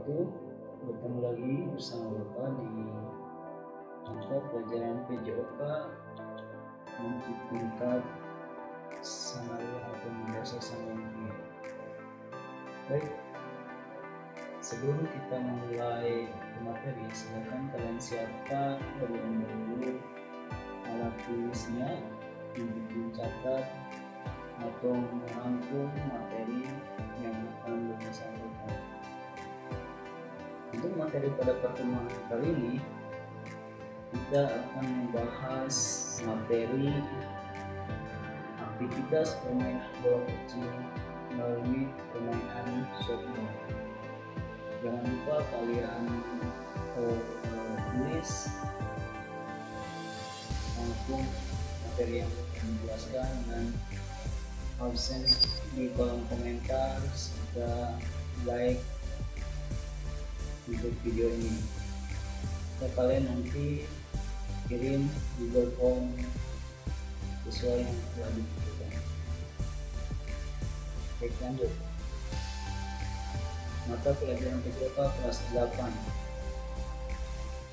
wabarakatuh. Bertemu lagi bersama Bapak di mata pelajaran PJOK untuk tingkat sanawi atau madrasah sanawiyah. Baik, sebelum kita mulai materi, silakan kalian siapkan terlebih dahulu alat tulisnya untuk mencatat atau merangkum materi yang akan Bapak sampaikan. Untuk materi pada pertemuan kali ini, kita akan membahas materi aktivitas permainan bola kecil melalui permainan softball. Jangan lupa kalian tulis langsung materi yang akan dijelaskan dan absen di kolom komentar serta like untuk video ini. Kalian nanti kirim Google Form sesuai yang telah ditentukan. Baik, lanjut. Mata pelajaran PJOK kelas 8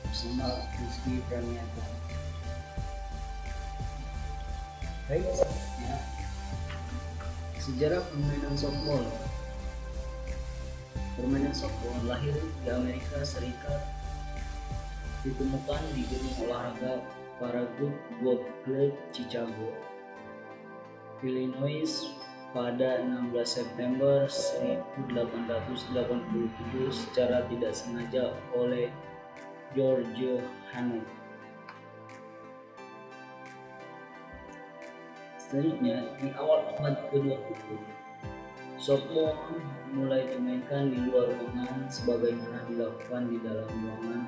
bersama Rizky Praniata. Baik, selanjutnya sejarah permainan softball. Permainan softball lahir di Amerika Serikat, ditemukan di gedung olahraga Farragut Golf Club Chicago, Illinois pada 16 September 1887 secara tidak sengaja oleh George Hammond. Selanjutnya, di awal abad ke-20, softball mulai dimainkan di luar ruangan sebagaimana dilakukan di dalam ruangan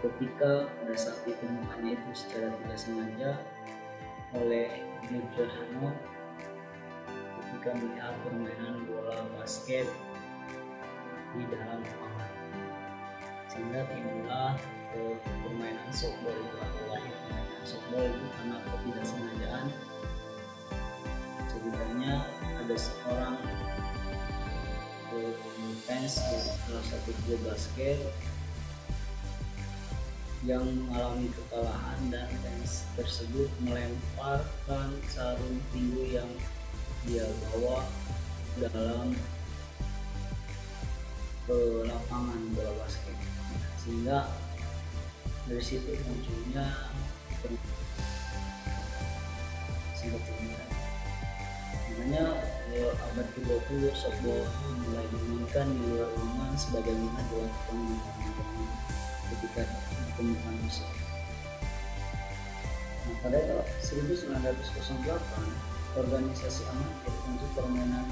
ketika pada saat ditemukannya itu secara tidak sengaja oleh George Hammond ketika melihat permainan bola basket di dalam ruangan, sehingga timbullah permainan softball itu atau lahir permainan softball itu karena ketidaksengajaan. Ceritanya ada seorang fans dari salah satu klub basket yang mengalami kekalahan dan fans tersebut melemparkan sarung tinju yang dia bawa dalam ke lapangan bola basket, sehingga dari situ munculnya makanya abad ke-20 softball mulai dimainkan di luar ruangan sebagaimana dilakukan di dalam ketika ditemukan musuh. Nah, pada tahun 1908 organisasi amatir untuk permainan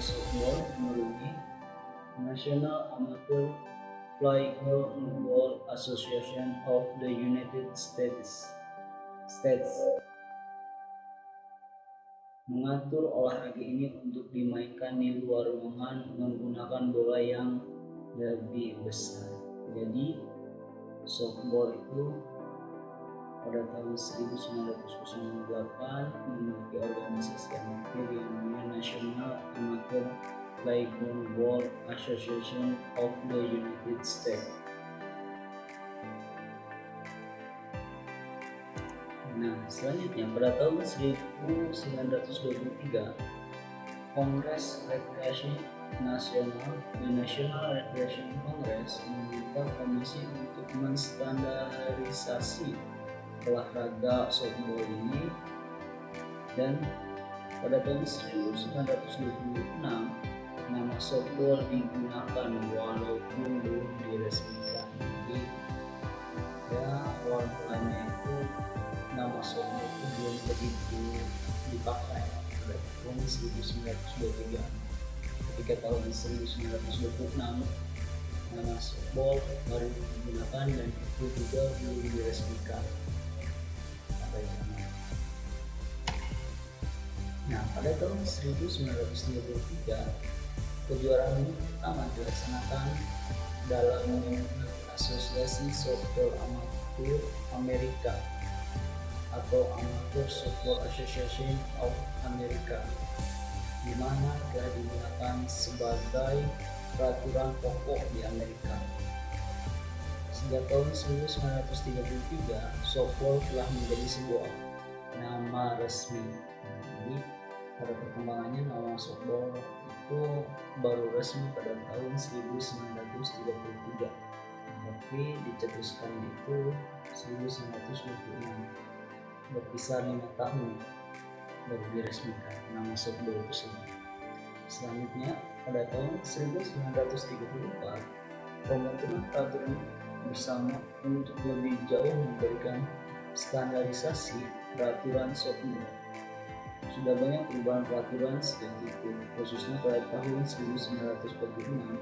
softball melalui National Amateur Fly Ball Association of the United States mengatur olahraga ini untuk dimainkan di luar ruangan menggunakan bola yang lebih besar. Jadi softball itu pada tahun 1908 memiliki organisasi amatir yang namanya National Amateur Fly Ball Association of the United States. Nah, selanjutnya pada tahun 1923 Kongres Rekreasi Nasional The National Recreation Congress meminta komisi untuk menstandarisasi olahraga softball ini, dan pada tahun 1926 nama softball digunakan walaupun belum diresmikan. Jadi ya awal mulanya itu nama softball itu belum begitu dipakai pada tahun 1923. Ketika tahun 1926 nama softball baru digunakan dan itu juga belum diresmikan sampai zaman. Nah, pada tahun 1933 kejuaraan ini pertama dilaksanakan dalam Asosiasi Softball Amatir Amerika atau Amateur Softball Association of America, di mana telah digunakan sebagai peraturan pokok di Amerika. Sejak tahun 1933, softball telah menjadi sebuah nama resmi. Jadi pada perkembangannya nama softball itu baru resmi pada tahun 1933, tapi dicetuskannya itu 1926, berkisar 5 tahun baru diresmikan nama softball tersebut. Selanjutnya pada tahun 1934, pembentukan peraturan bersama untuk lebih jauh memberikan standarisasi peraturan softball. Sudah banyak perubahan peraturan sejak itu, khususnya pada tahun 1946,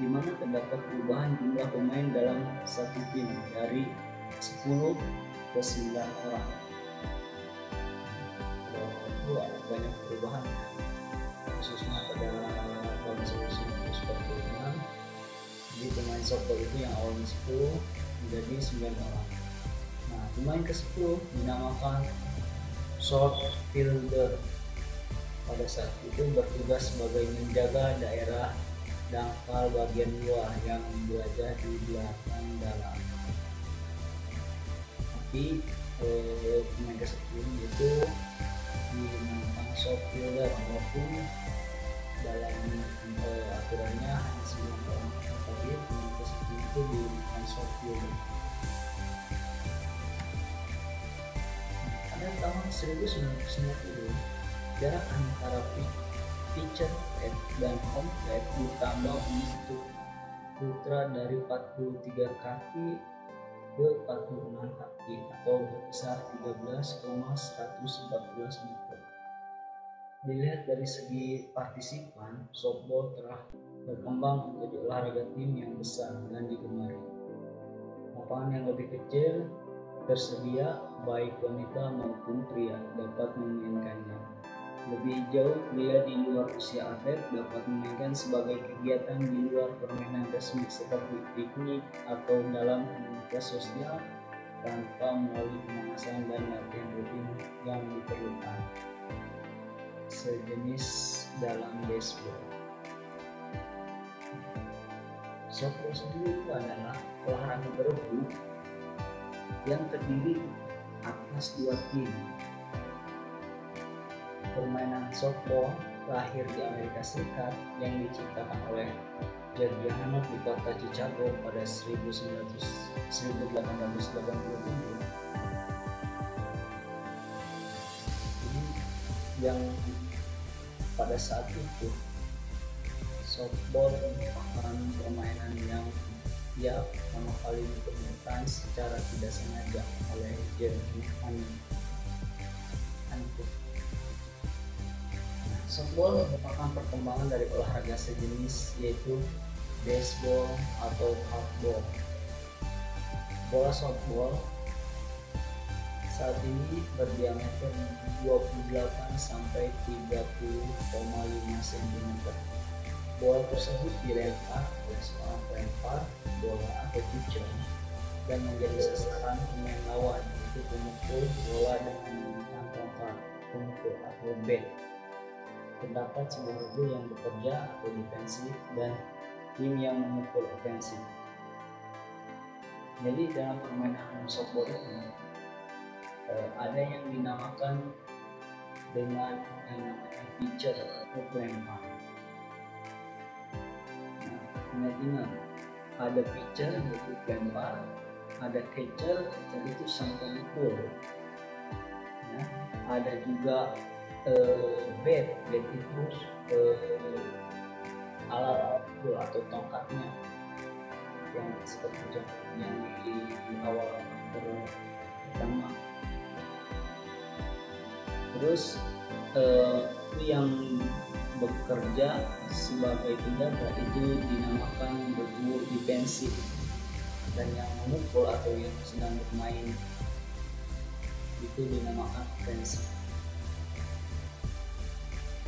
di mana terdapat perubahan jumlah pemain dalam satu tim dari 10 ke 9 orang. Itu banyak perubahan, khususnya pada tahun 1946. Jadi pemain softball itu yang awalnya 10 menjadi 9 orang. Nah, pemain ke-10 dinamakan short fielder. Pada saat itu bertugas sebagai menjaga daerah dangkal bagian luar yang berada di belakang dalam. Tapi pemain ke-10 itu dinamakan short fielder, walaupun dalam aturannya hanya 9 orang, tapi pemain ke-10 itu dinamakan short fielder. Pada tahun 1990, jarak antara pitcher plate dan home plate ditambah untuk putra dari 43 kaki ke 46 kaki atau berkisar 13,114 meter. Dilihat dari segi partisipan, softball telah berkembang menjadi olahraga tim yang besar dan digemari. Lapangan yang lebih kecil tersedia, baik wanita maupun pria dapat memainkannya. Lebih jauh, pria di luar usia atlet dapat memainkan sebagai kegiatan di luar permainan resmi seperti piknik atau dalam komunitas sosial tanpa melalui pemanasan dan latihan rutin yang diperlukan. Sejenis dalam baseball. Softball sendiri itu adalah olahraga berebut yang terdiri atas 2 tim. Permainan softball lahir di Amerika Serikat yang diciptakan oleh George Hancock di kota Chicago pada 1887. Yang pada saat itu softball merupakan permainan yang pertama kali ditemukan secara tidak sengaja oleh George Hancock. Softball merupakan perkembangan dari olahraga sejenis, yaitu baseball atau hardball. Bola softball saat ini berdiameter 28 sampai 30,5 cm. Bola tersebut dilempar oleh seorang pelempar bola atau pitcher dan menjadi sasaran pemain lawan, yaitu pemukul bola dengan menggunakan tongkat pemukul atau bat. Terdapat sebuah regu yang bekerja atau defensif dan tim yang memukul ofensif. Jadi dalam permainan softball ini ada yang dinamakan dengan yang namanya pitcher atau pelempar. Ingat, ada pitcher yaitu pelempar, ada catcher itu sang pemukul. Ada juga bat itu alat pemukul atau tongkatnya yang seperti contohnya di awal pertama. Terus yang bekerja sebagai penjaga itu dinamakan regu defensif, dan yang memukul atau yang sedang bermain itu dinamakan ofensif.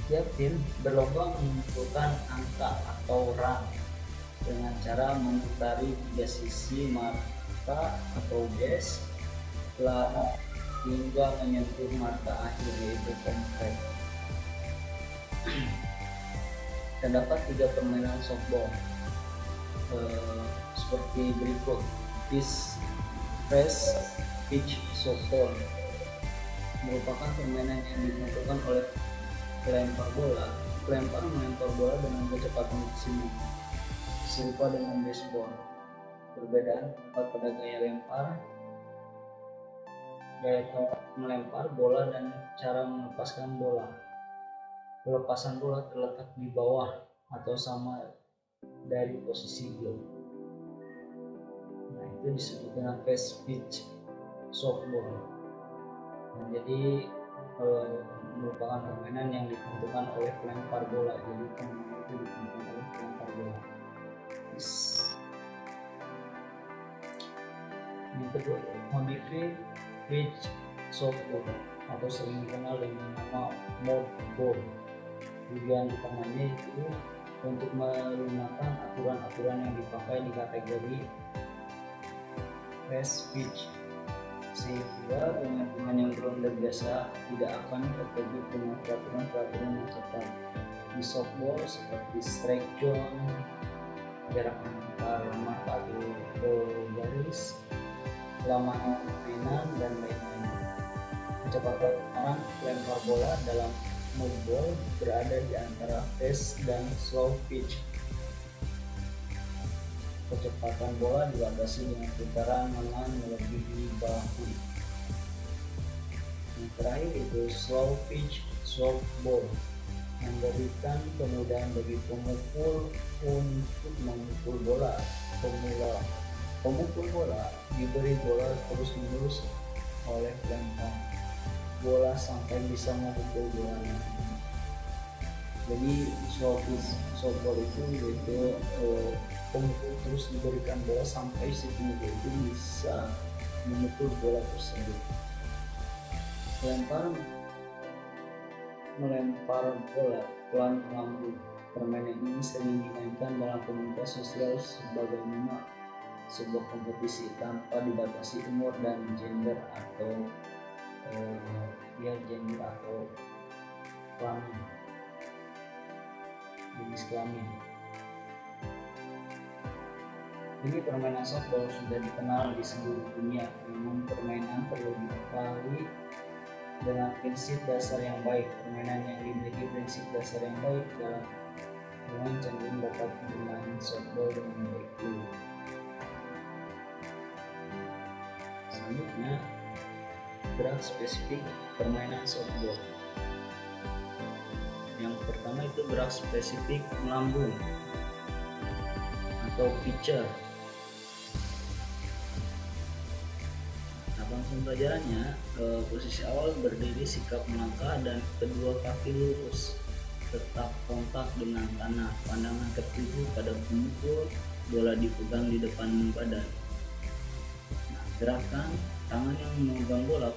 Tiap tim berlomba mengumpulkan angka atau run dengan cara memutari 3 sisi marka atau base hingga menyentuh marka akhir, yaitu home plate. Terdapat 3 permainan softball seperti berikut: fast pitch softball merupakan permainan yang ditentukan oleh pelempar bola. Pelempar melempar bola dengan kecepatan maksimum, serupa dengan baseball. Perbedaan terdapat pada gaya lempar, gaya tempat melempar bola, dan cara melepaskan bola. Pelepasan bola terletak di bawah atau sama dari posisi glove. Nah, itu disebut dengan fast pitch softball. Nah, jadi merupakan permainan yang ditentukan oleh pelempar bola. Jadi permainan itu ditentukan oleh pelempar bola. Yang kedua, modified pitch softball atau sering dikenal dengan nama moldball. Tujuan utamanya itu untuk melunakan aturan-aturan yang dipakai di kategori fast pitch, sehingga pemain-pemain yang belum terbiasa tidak akan terkejut dengan peraturan-peraturan yang ketat di softball seperti strike zone, jarak antar mata atau garis, lama permainan, dan lain-lain. Kecepatan orang lempar bola dalam moldball berada di antara fast dan slow pitch. Kecepatan bola dibatasi dengan putaran lengan melebihi bahu. Yang terakhir itu slow pitch softball, memberikan kemudahan bagi pemukul untuk memukul bola. Pemukul bola diberi bola terus-menerus oleh pelempar bola sampai bisa memukul bolanya. Jadi slow pitch softball itu yaitu pemukul terus diberikan bola sampai si pemukul itu bisa memukul bola tersebut. Melempar bola pelan lambung. Permainan ini sering dimainkan dalam komunitas sosial sebagaimana sebuah kompetisi tanpa dibatasi umur dan gender atau kelamin, jenis kelamin. Ini permainan softball sudah dikenal di seluruh dunia. Namun permainan perlu diketahui dengan prinsip dasar yang baik. Permainan yang dimiliki prinsip dasar yang baik dalam bermain cenderung dapat bermain softball dengan baik dulu. Selanjutnya, gerak spesifik permainan softball. Yang pertama itu gerak spesifik melambung atau pitcher. Nah, langsung pelajarannya, posisi awal berdiri sikap melangkah dan kedua kaki lurus, tetap kontak dengan tanah, pandangan tertuju pada pemukul, bola dipegang di depan badan. Nah, gerakan tangan yang memegang bola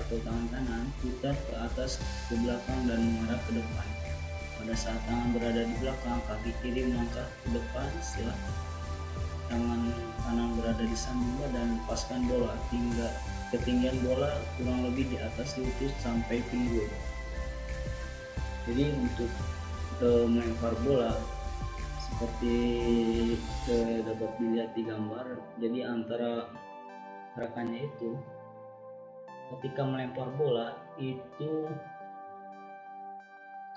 atau tangan kanan putar ke atas, ke belakang, dan mengarah ke depan. Pada saat tangan berada di belakang, kaki kiri melangkah ke depan. Setelah tangan kanan berada di samping badan, lepaskan bola hingga ketinggian bola kurang lebih di atas lutut sampai pinggul. Jadi untuk melempar bola seperti dapat dilihat di gambar. Jadi antara gerakannya itu, ketika melempar bola itu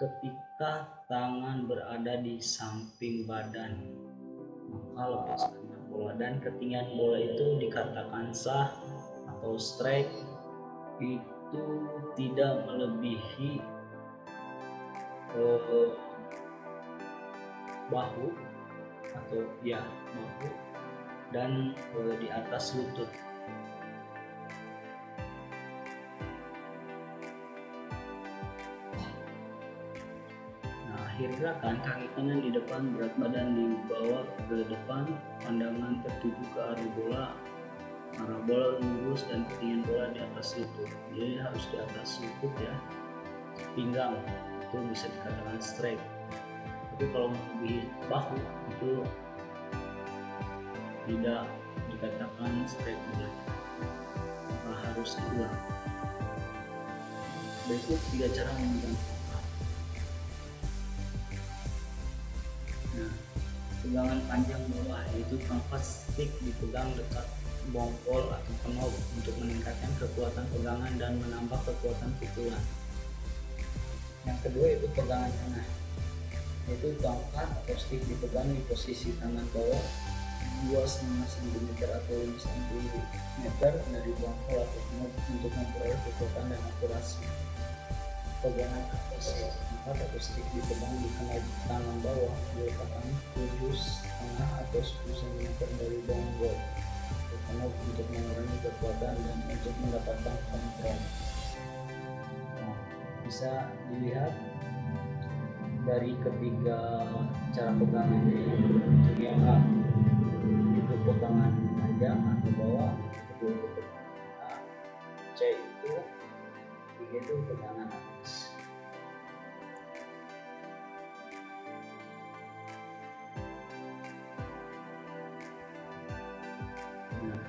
ketika tangan berada di samping badan, maka lepaskan bola, dan ketinggian bola itu dikatakan sah atau strike itu tidak melebihi bahu atau bahu dan di atas lutut. Akhir gerakan, kaki kanan di depan, berat badan dibawa ke depan, pandangan tertuju ke arah bola lurus, dan ketinggian bola di atas lutut. Jadi harus di atas lutut ya, pinggang, itu bisa dikatakan strike. Tapi kalau di bahu itu tidak dikatakan strike, maka harus diulang. Berikut 3 cara memegang. Nah, pegangan panjang bawah yaitu tongkat stick dipegang dekat bongkol atau knob untuk meningkatkan kekuatan pegangan dan menambah kekuatan pukulan. Yang kedua itu pegangan tengah, yaitu tongkat atau stick dipegang di posisi tangan bawah 2,5 cm atau 5 cm dari bongkol atau knob untuk memperoleh kekuatan dan akurasi. Pegangan atas tongkat atau stick dipegang di knob tangan bawah diletakkan 7,5 atau 10 cm dari bongkol atau knob untuk mengurangi kekuatan dan untuk mendapatkan kontrol. Nah, bisa dilihat dari ketiga cara pegangan ini, untuk yang A itu pegangan panjang atau bawah, kedua itu pegangan tengah, C itu, tiga itu pegangan atas. Nah,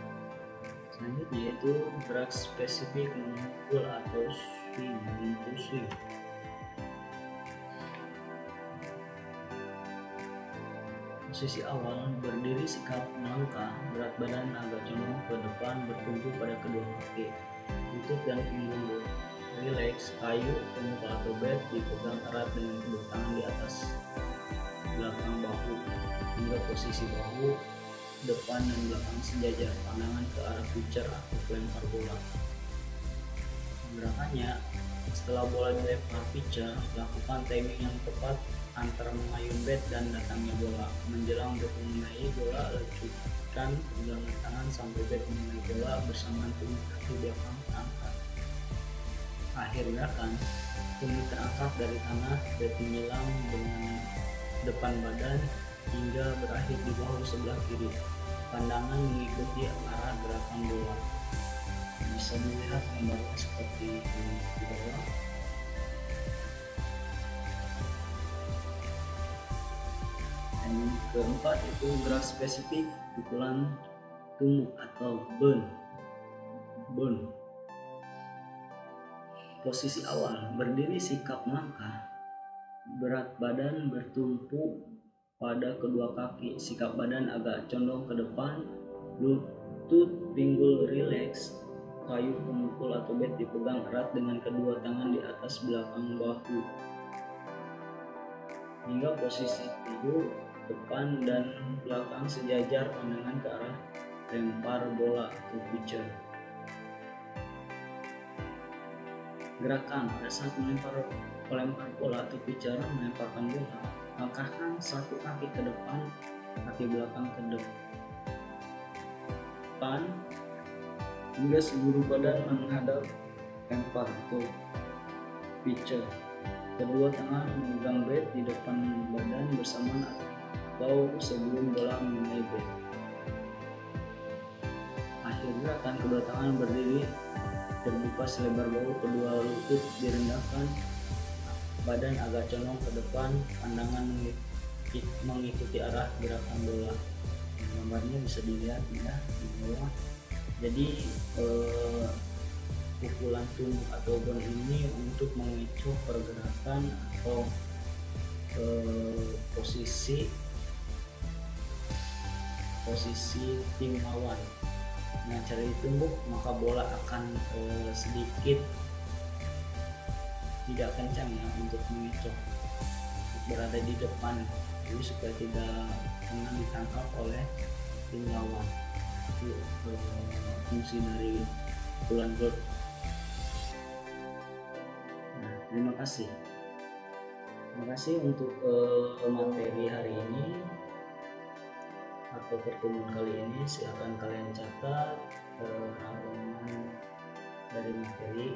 selanjutnya itu gerak spesifik memukul atau swing, memukul swing. Posisi awal berdiri sikap melangkah, berat badan agak condong ke depan, bertumpu pada kedua kaki, lutut dan pinggul rileks, kayu, pemukul atau bed dipegang erat dengan kedua tangan di atas belakang bahu hingga posisi bahu depan dan belakang sejajar, pandangan ke arah pitcher atau pelempar bola. Gerakannya, setelah bola dilempar pitcher, lakukan timing yang tepat antara mengayun bat dan datangnya bola. Menjelang bat mengenai bola, lanjutkan pegangan tangan sampai bat mengenai bola bersamaan tumit kaki belakang terangkat. Akhir gerakan, tumit terangkat dari tanah, bat menyelam dengan depan badan hingga berakhir di bahu sebelah kiri. Pandangan mengikuti arah gerakan bola. Bisa dilihat gambarnya seperti ini di bawah. Dan yang keempat itu gerak spesifik pukulan tumuk atau burn. Posisi awal berdiri sikap melangkah, berat badan bertumpu pada kedua kaki, sikap badan agak condong ke depan, lutut pinggul rileks, kayu pemukul atau bat dipegang erat dengan kedua tangan di atas belakang bahu hingga posisi tubuh depan dan belakang sejajar, pandangan ke arah lempar bola atau pitcher. Gerakan pada saat pelempar bola atau pitcher melemparkan bola, langkahkan satu kaki ke depan, kaki belakang ke depan hingga seluruh badan menghadap lempar atau pitcher. Kedua tangan memegang bat di depan badan bersamaan atau sebelum bola mengenai bat. Akhir gerakan, kedua tangan berdiri terbuka selebar bahu, kedua lutut direndahkan, badan agak condong ke depan, pandangan mengikuti arah gerakan bola. Gambarnya bisa dilihat ya di bawah. Jadi pukulan tumuk atau burn ini untuk memicu pergerakan atau posisi tim lawan. Dengan cara ditumbuk maka bola akan sedikit tidak kencang ya untuk memicu berada di depan, jadi supaya tidak kena ditangkap oleh tim lawan. Itu fungsi dari pukulan burn. Nah, terima kasih untuk materi hari ini atau pertemuan kali ini. Silakan kalian catat rangkuman dari materi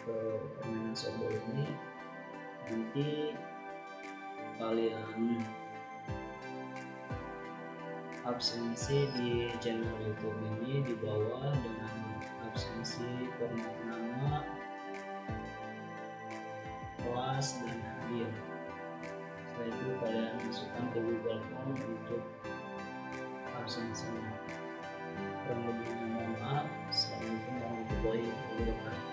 permainan softball ini. Nanti kalian absensi di channel YouTube ini di bawah dengan absensi format nama, kelas dan hadir. Setelah itu kalian masukkan ke Google Form untuk absensinya. Kurang lebihnya mohon maaf. Assalamualaikum warahmatullahi wabarakatuh.